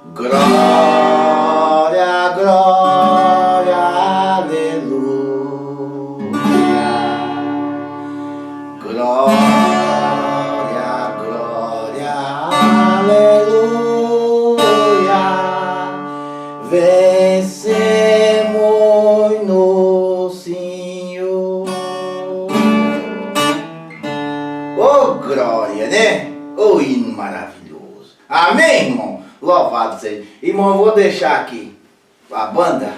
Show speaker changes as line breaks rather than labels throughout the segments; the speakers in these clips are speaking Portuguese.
Glória, glória, aleluia. Glória, glória, aleluia. Vencemos no Senhor. Oh, glória, né? Oh, hino maravilhoso. Amém, irmão? Louvado seja. Irmão, eu vou deixar aqui a banda,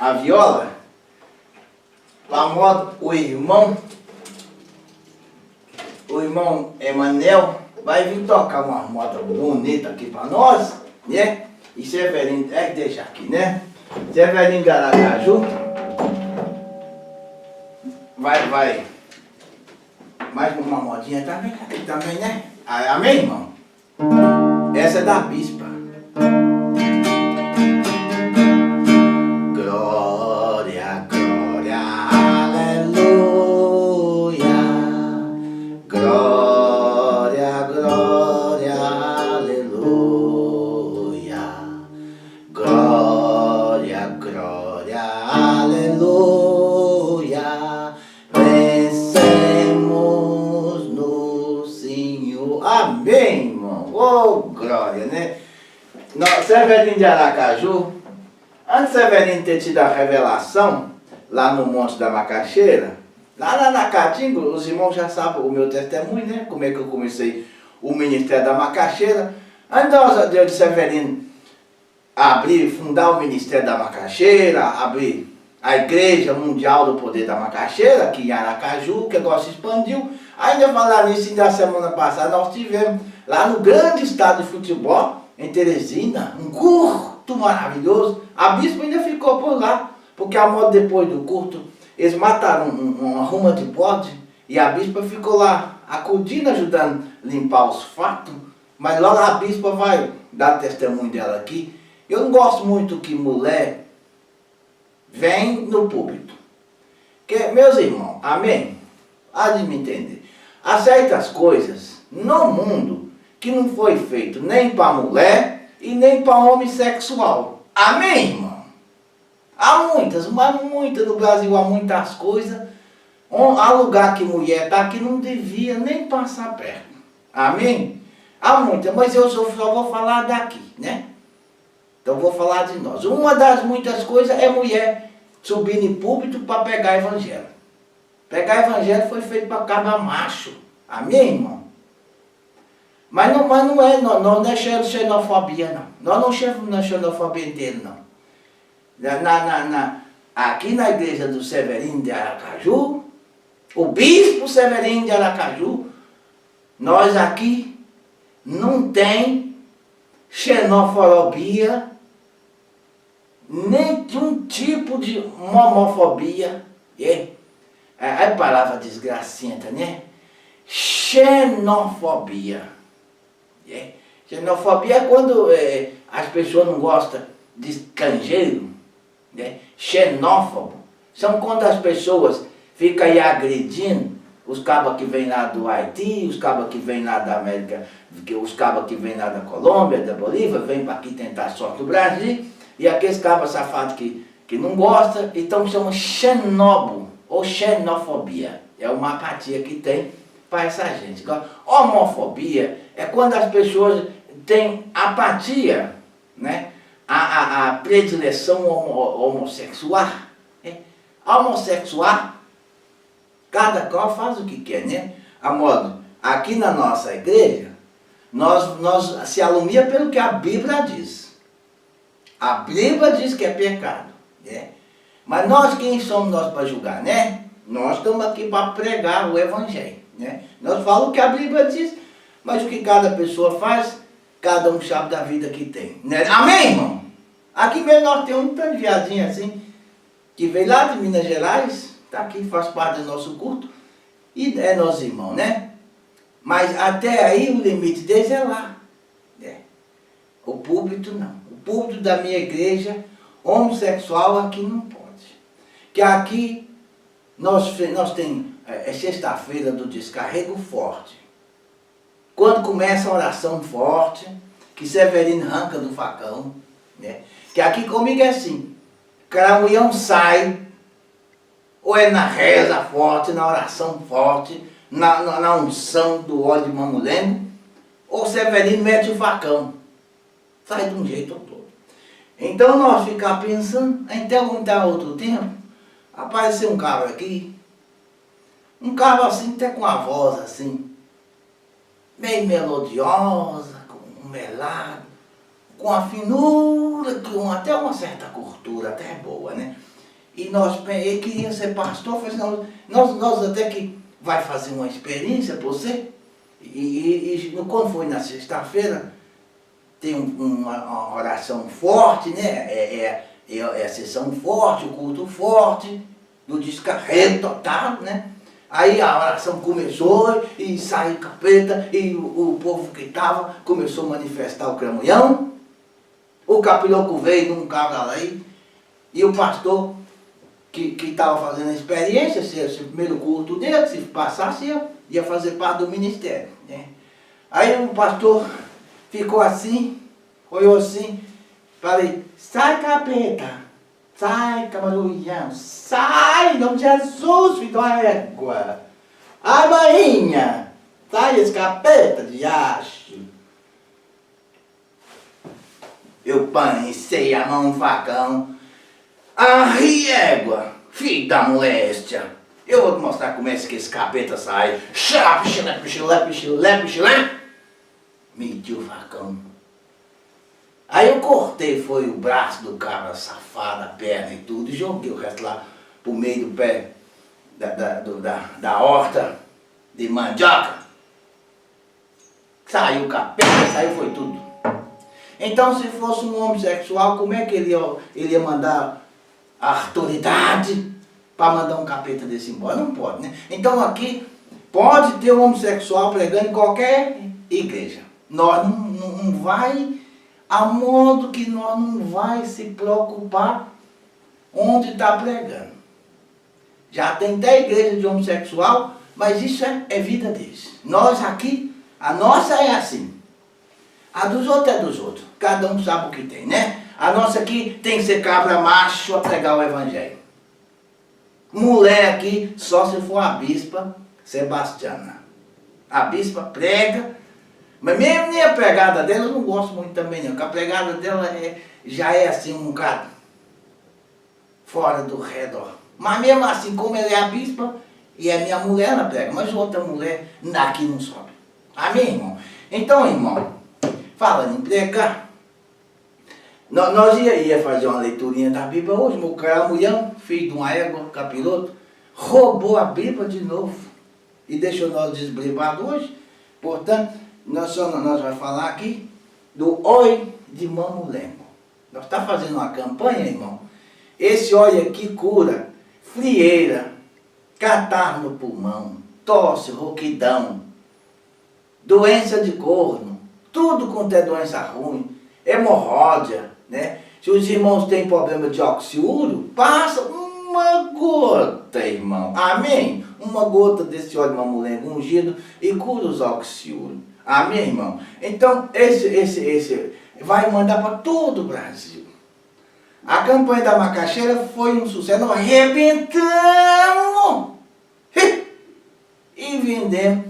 a viola, para modo o irmão Emanuel vai vir tocar uma moda bonita aqui para nós, né? E Severino, deixa aqui, né? Severino de Aracaju vai mais uma modinha também, aqui também, né? Amém, irmão? Essa é da bispa. Glória, glória, aleluia. Glória, glória, aleluia. Glória, glória, aleluia. Vencemos no Senhor. Amém, irmão. Oh, glória, né? Severino de Aracaju, antes de Severino ter tido a revelação lá no Monte da Macaxeira, lá na Caatinga, os irmãos já sabem o meu testemunho, né? Como é que eu comecei o ministério da Macaxeira. Antes de Severino fundar o ministério da Macaxeira, abrir a Igreja Mundial do Poder da Macaxeira, aqui em Aracaju, que agora se expandiu. Ainda falar nisso, da semana passada nós tivemos lá no grande estádio de futebol, em Teresina, um culto maravilhoso. A bispa ainda ficou por lá, porque a modo depois do culto, eles mataram uma ruma de bode, e a bispa ficou lá, acudindo, ajudando a limpar os fatos. Mas logo a bispa vai dar testemunho dela aqui. Eu não gosto muito que mulher vem no púlpito. Que, meus irmãos, amém? Há de me entender. Há certas coisas no mundo que não foi feito nem para mulher e nem para homem sexual. Amém, irmão? Há muitas, mas muitas no Brasil, há muitas coisas. Há lugar que mulher está que não devia nem passar perto. Amém? Há muitas, mas eu só vou falar daqui, né? Então vou falar de nós. Uma das muitas coisas é mulher subir em púlpito para pregar evangelho. Pregar evangelho foi feito para cabra macho. Amém, irmão? Mas não é xenofobia, não. Nós não chamamos na xenofobia inteira, não. Aqui na igreja do Severino de Aracaju, o bispo Severino de Aracaju, nós aqui não tem xenofobia, nem um tipo de homofobia. É palavra desgracenta, né? Xenofobia. Xenofobia é quando as pessoas não gostam de estrangeiro, né? Xenófobo são quando as pessoas ficam aí agredindo os cabas que vêm lá do Haiti, os cabas que vêm lá da América, os cabas que vêm lá da Colômbia, da Bolívia, vêm para aqui tentar sorte no Brasil, e aqueles cabas safados que não gostam, então chama xenóbo ou xenofobia. É uma apatia que tem para essa gente. Agora, homofobia é quando as pessoas têm apatia, né? A predileção homossexual. Né? Homossexual, cada qual faz o que quer, né? A modo, aqui na nossa igreja, nós se alumia pelo que a Bíblia diz. A Bíblia diz que é pecado, né? Mas nós, quem somos nós para julgar, né? Nós estamos aqui para pregar o Evangelho, né? Nós falamos o que a Bíblia diz, mas o que cada pessoa faz, cada um sabe da vida que tem, né? Amém, irmão? Aqui mesmo nós temos um tanto de viadinho assim, que veio lá de Minas Gerais, está aqui, faz parte do nosso culto, e é nosso irmão, né? Mas até aí o limite deles é lá, né? O púlpito não. O púlpito da minha igreja, homossexual, aqui não pode. Que aqui nós temos sexta-feira do descarrego forte. Quando começa a oração forte, que Severino arranca do facão, né? Que aqui comigo é assim, cramunhão sai, ou é na reza forte, na oração forte, na unção do óleo de mamulengo, ou Severino mete o facão, sai de um jeito ou todo. Então nós ficamos pensando, a gente perguntar outro tempo, apareceu um cabra aqui, um cabra assim, até com a voz assim, meio melodiosa, com um melado, com a finura, com até uma certa cultura, até boa, né? E ele queria ser pastor, falei assim, nós até que vai fazer uma experiência para você, e quando foi na sexta-feira, tem uma oração forte, né? É a sessão forte, o culto forte, do descarrego total, né? Aí a oração começou e saiu capeta e o povo que estava começou a manifestar o cramunhão. O capiroco veio num cabra aí e o pastor que estava fazendo a experiência, esse primeiro culto dele, se passasse, ia fazer parte do ministério, né? Aí o pastor ficou assim, olhou assim, falei, sai capeta, sai camarujão, sai, em nome de Jesus, filho da égua. Ai, maninha, sai esse capeta de acho. Eu pancei a mão no facão. Arri, égua, filho da moléstia. Eu vou te mostrar como é que esse capeta sai. Xilá, xilé, xilé, xilé, xilé. Mediu o facão. Aí eu cortei, foi o braço do cabra safado, a perna e tudo, e joguei o resto lá pro meio do pé da horta de mandioca. Saiu o capeta, saiu foi tudo. Então se fosse um homossexual, como é que ele ia mandar a autoridade para mandar um capeta desse embora? Não pode, né? Então aqui pode ter um homossexual pregando em qualquer igreja. Nós não vai, a modo que nós não vai se preocupar onde está pregando. Já tem até igreja de homossexual, mas isso é vida deles. Nós aqui, a nossa é assim. A dos outros é dos outros. Cada um sabe o que tem, né? A nossa aqui tem que ser cabra macho a pregar o evangelho. Mulher aqui, só se for a bispa Sebastiana. A bispa prega, mas mesmo nem a pregada dela eu não gosto muito também não, porque a pregada dela já é assim um bocado fora do redor. Mas mesmo assim, como ela é a bispa e é minha mulher, ela prega, mas outra mulher aqui não sobe. Amém, irmão? Então, irmão, falando em pregar, nós ia fazer uma leiturinha da Bíblia hoje, meu caramulhão, filho de uma égua, capiroto, roubou a Bíblia de novo e deixou nós desbrivados hoje. Portanto, nós vamos falar aqui do óleo de mamulengo. Nós estamos fazendo uma campanha, irmão. Esse óleo aqui cura frieira, catarro no pulmão, tosse, rouquidão, doença de corno, tudo quanto é doença ruim, hemorródia, né? Se os irmãos têm problema de oxiúrio, passa uma gota, irmão. Amém? Uma gota desse óleo de mamulengo ungido e cura os oxiúrios. Amém, irmão? Então, esse vai mandar para todo o Brasil. A campanha da macaxeira foi um sucesso. Nós arrebentamos. E vendemos.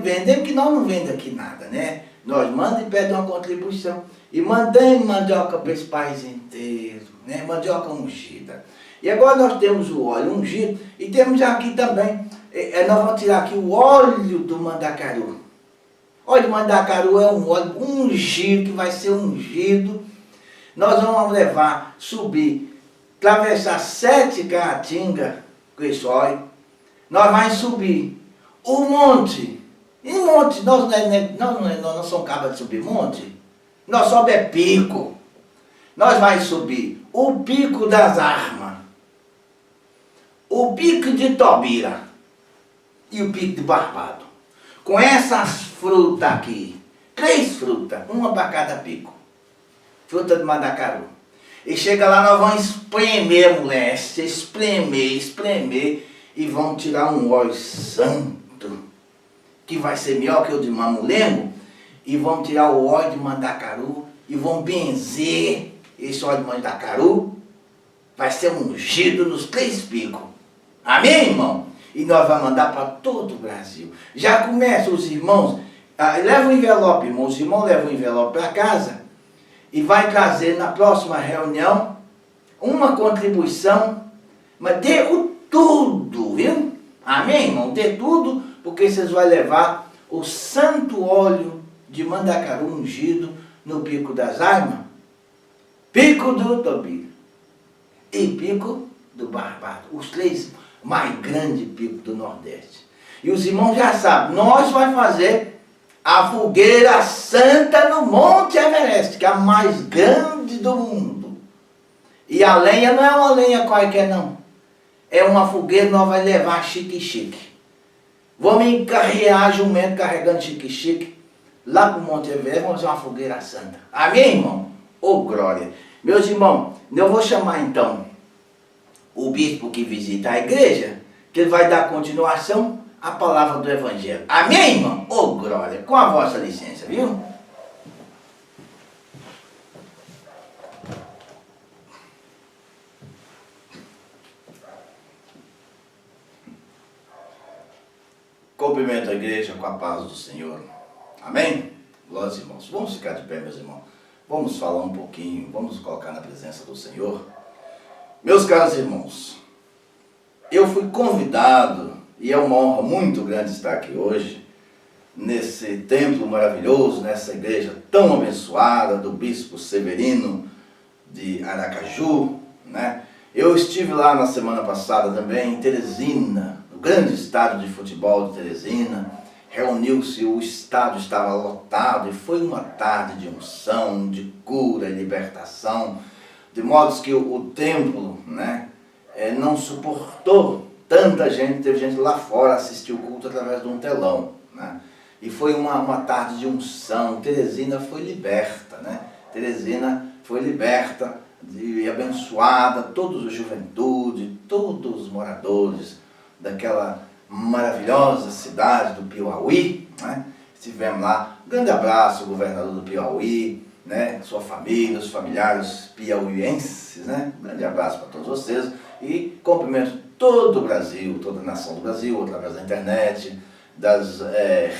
Vendemos que nós não vendemos aqui nada, né? Nós mandamos e pedimos uma contribuição. E mandamos mandioca para esse país inteiro, né? Mandioca ungida. E agora nós temos o óleo ungido e temos aqui também, nós vamos tirar aqui o óleo do mandacaru. Óleo de mandacaru é um óleo ungido, que vai ser ungido. Nós vamos levar, subir, atravessar 7 caatingas com esse óleo. Nós vamos subir o monte. E monte, nós não somos cabras de subir monte. Nós sobe é pico. Nós vamos subir o pico das armas, o pico de Tobira e o pico de Barbado. Com essas frutas aqui, 3 frutas, uma para cada pico. Fruta de mandacaru. E chega lá, nós vamos espremer, mulher, espremer, e vamos tirar um óleo santo, que vai ser melhor que o de mamulengo, e vão tirar o óleo de mandacaru e vão benzer esse óleo de mandacaru. Vai ser ungido nos 3 picos. Amém, irmão? E nós vamos mandar para todo o Brasil. Já começa os irmãos, leva o envelope, irmão. Os irmãos levam o envelope para casa e vai trazer na próxima reunião uma contribuição, mas dê o tudo, viu? Amém, irmão? Dê tudo, porque vocês vão levar o santo óleo de mandacaru ungido no Pico das Armas, Pico do Tobilho e Pico do Barbado, os 3 mais grandes picos do Nordeste. E os irmãos já sabem, nós vamos fazer a fogueira santa no Monte Everest, que é a mais grande do mundo. E a lenha não é uma lenha qualquer não, é uma fogueira que nós vamos levar chique-chique. Vamos encarrear jumento carregando chique-chique lá para o Monte Everest, vamos fazer uma fogueira santa. Amém, irmão? Ô, glória! Meus irmãos, eu vou chamar então o bispo que visita a igreja, que ele vai dar continuação à palavra do Evangelho. Amém, irmão? Ô, glória! Com a vossa licença, viu? Cumprimento a igreja com a paz do Senhor. Amém? Glória, irmãos. Vamos ficar de pé, meus irmãos. Vamos falar um pouquinho, vamos colocar na presença do Senhor. Meus caros irmãos, eu fui convidado, e é uma honra muito grande estar aqui hoje, nesse templo maravilhoso, nessa igreja tão abençoada do Bispo Severino de Aracaju, né? Eu estive lá na semana passada também em Teresina, no grande estádio de futebol de Teresina. Reuniu-se, o estádio estava lotado e foi uma tarde de unção, de cura e libertação, de modo que o templo, né, não suportou tanta gente. Teve gente lá fora assistir o culto através de um telão, né? E foi uma tarde de unção. Teresina foi liberta, né? Teresina foi liberta e abençoada, toda a juventude, todos os moradores daquela maravilhosa cidade do Piauí, né? Estivemos lá. Um grande abraço ao governador do Piauí, né? Sua família, os familiares piauienses, né? Um grande abraço para todos vocês e cumprimento todo o Brasil, toda a nação do Brasil, através da internet, das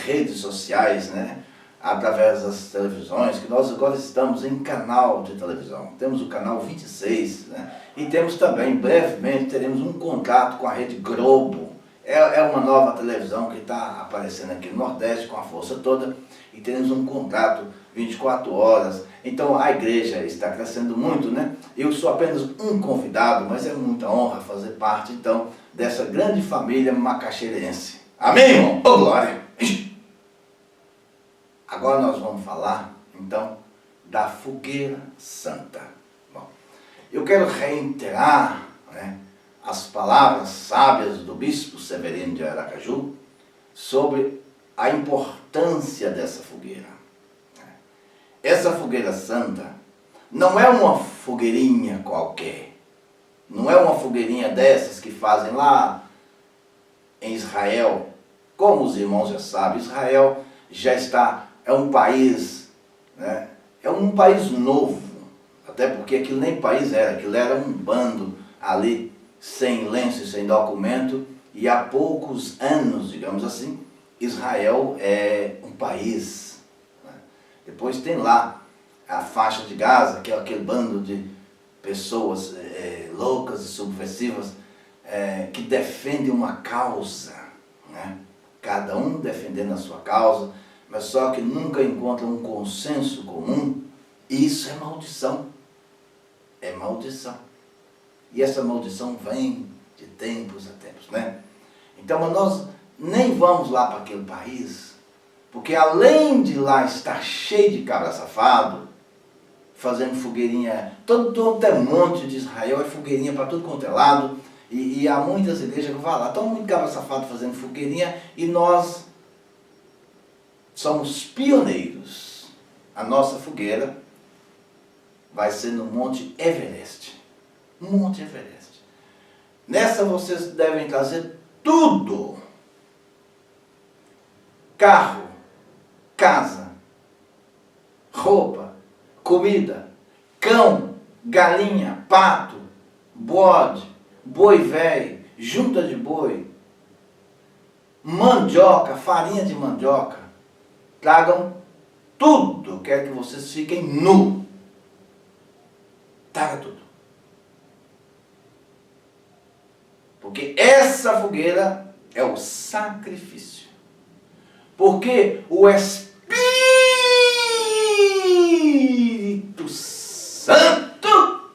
redes sociais, né? Através das televisões, que nós agora estamos em canal de televisão. Temos o canal 26, né? E temos também, brevemente, teremos um contrato com a Rede Globo. É uma nova televisão que está aparecendo aqui no Nordeste com a força toda e teremos um contrato 24 horas. Então a igreja está crescendo muito, né? Eu sou apenas um convidado, mas é muita honra fazer parte então dessa grande família macaxerense. Amém, irmão? Ô, glória! Agora nós vamos falar então da fogueira santa. Bom, eu quero reiterar, né, as palavras sábias do Bispo Severino de Aracaju sobre a importância dessa fogueira. Essa fogueira santa não é uma fogueirinha qualquer, não é uma fogueirinha dessas que fazem lá em Israel. Como os irmãos já sabem, Israel já é um país, né? É um país novo, até porque aquilo nem país era, aquilo era um bando ali, sem lenço e sem documento, e há poucos anos, digamos assim, Israel é um país, né? Depois tem lá a faixa de Gaza, que é aquele bando de pessoas loucas e subversivas que defendem uma causa, né? Cada um defendendo a sua causa, mas só que nunca encontram um consenso comum. E isso é maldição. É maldição. E essa maldição vem de tempos a tempos, né? Então nós nem vamos lá para aquele país, porque além de lá estar cheio de cabra safado, fazendo fogueirinha, todo é monte de Israel, é fogueirinha para tudo quanto é lado, e há muitas igrejas que vão lá, estão muito cabra safado fazendo fogueirinha, e nós somos pioneiros. A nossa fogueira vai ser no Monte Everest. Monte Everest. Nessa vocês devem trazer tudo. Carro, casa, roupa, comida, cão, galinha, pato, bode, boi velho, junta de boi, mandioca, farinha de mandioca. Tragam tudo. Quero que vocês fiquem nu. Traga tudo. Porque essa fogueira é o sacrifício. Porque o Espírito Santo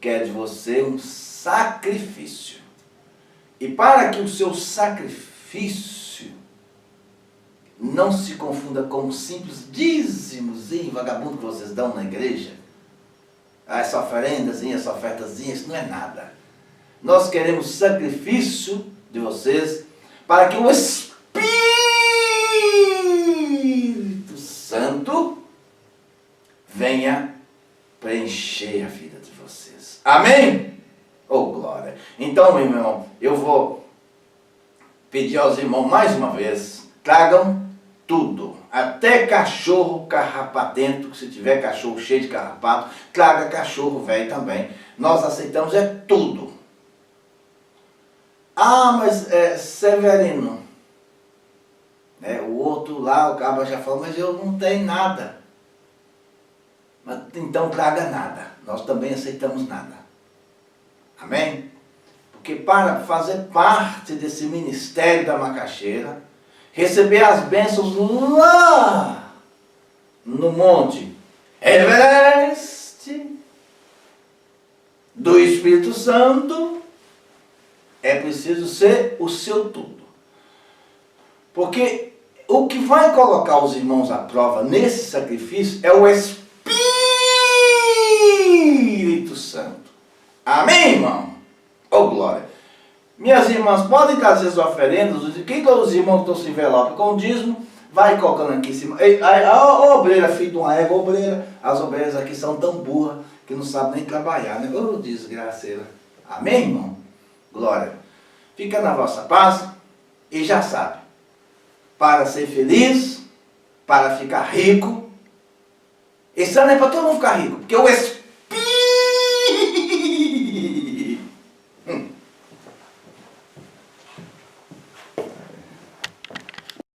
quer de você um sacrifício. E para que o seu sacrifício não se confunda com um simples dízimozinho vagabundo que vocês dão na igreja, essa oferendazinha, essa ofertazinha, isso não é nada. Nós queremos sacrifício de vocês para que o Espírito Santo venha preencher a vida de vocês. Amém? Oh, glória! Então, meu irmão, eu vou pedir aos irmãos mais uma vez, tragam tudo, até cachorro carrapatento, se tiver cachorro cheio de carrapato, traga cachorro velho também. Nós aceitamos tudo. Ah, mas Severino, o outro lá, o cabo já falou, mas eu não tenho nada. Mas, então traga nada, nós também aceitamos nada. Amém? Porque para fazer parte desse ministério da macaxeira, receber as bênçãos lá no Monte Everest do Espírito Santo, é preciso ser o seu tudo. Porque o que vai colocar os irmãos à prova nesse sacrifício é o Espírito Santo. Amém, irmão? Oh, glória! Minhas irmãs, podem trazer as oferendas. Quem os irmãos estão se envelope com dízimo, vai colocando aqui em cima. A obreira, filho de uma égua, obreira. As obreiras aqui são tão burras que não sabem nem trabalhar, né? Oh, desgraceira. Amém, irmão? Glória. Fica na vossa paz e já sabe. Para ser feliz, para ficar rico. Esse ano é para todo mundo ficar rico. Porque o Espírito